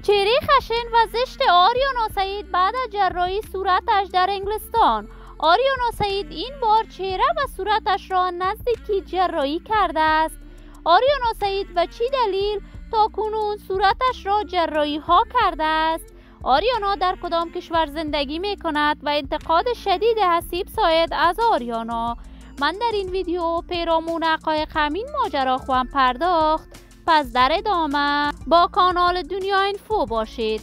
چهره خشن و زشت آریانا سعید بعد از جراحی صورتش در انگلستان. آریانا سعید این بار چهره و صورتش را نزدیکی جراحی کرده است. آریانا سعید به چه دلیل تاکنون صورتش را جراحی ها کرده است؟ آریانا در کدام کشور زندگی می کند و انتقاد شدید حسیب ساید از آریانا. من در این ویدیو پیرامون حقایق همین ماجرا خواهم پرداخت، پس در ادامه با کانال دنیا اینفو باشید.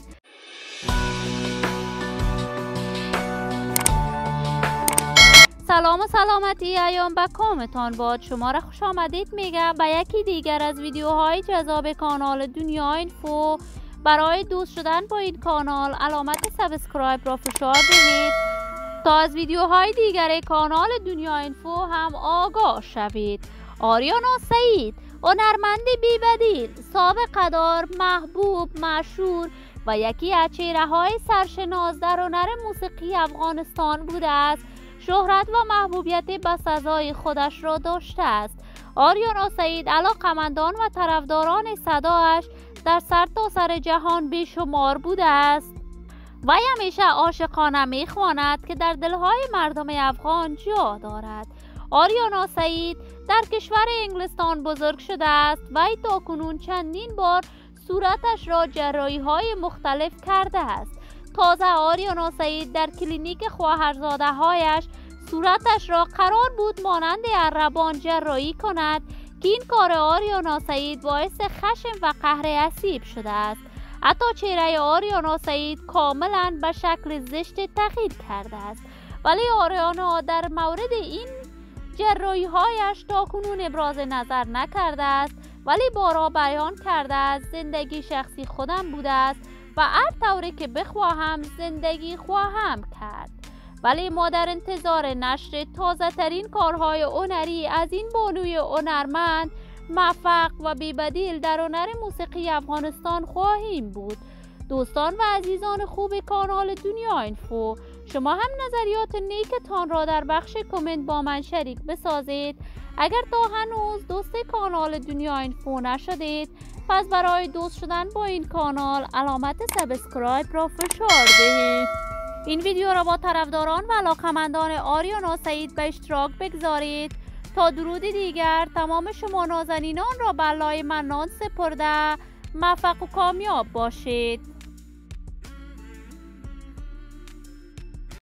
سلام و سلامتی ایام به کامتان باد. شما را خوش آمدید میگم به یکی دیگر از ویدیوهای جذاب کانال دنیا اینفو. برای دوست شدن با این کانال علامت سابسکرایب را فشار دهید تا از ویدیوهای دیگر کانال دنیا اینفو هم آگاه شوید. آریانا سعید هنرمند بی‌بدیل، سابقه دار، محبوب، مشهور و یکی از چهره‌های سرشناس در هنر موسیقی افغانستان بوده است. شهرت و محبوبیت بسزای خودش را داشته است. آریانا سعید علاقمندان و طرفداران صدایش در سرتاسر جهان بیشمار بوده است. وی همیشه عاشقانه میخواند که در دلهای مردم افغان جا دارد. آریانا سعید در کشور انگلستان بزرگ شده است. وی تاکنون چندین بار صورتش را جراحی های مختلف کرده است. تازه آریانا سعید در کلینیک خواهرزاده هایش صورتش را قرار بود مانند عربان جراحی کند که این کار آریانا سعید باعث خشم و قهر حسیب شده است. حتی چهره آریانا سعید کاملا به شکل زشت تغییر کرده است. ولی آریانا در مورد این جراحی هایش تاکنون ابراز نظر نکرده است، ولی بارها بیان کرده است زندگی شخصی خودم بوده است و هر طوری که بخواهم زندگی خواهم کرد. ولی ما در انتظار نشر تازه ترین کارهای هنری از این بانوی هنرمند موفق و بی‌بدیل در هنر موسیقی افغانستان خواهیم بود. دوستان و عزیزان خوب کانال دنیا اینفو، شما هم نظریات نیکتان را در بخش کامنت با من شریک بسازید. اگر تا هنوز دوست کانال دنیا اینفو نشدید، پس برای دوست شدن با این کانال علامت سابسکرایب را فشار دهید. این ویدیو را با طرفداران و علاقمندان آریانا سعید به اشتراک بگذارید. تا درود دیگر تمام شما نازنینان را به الله منان سپرده موفق و کامیاب باشید.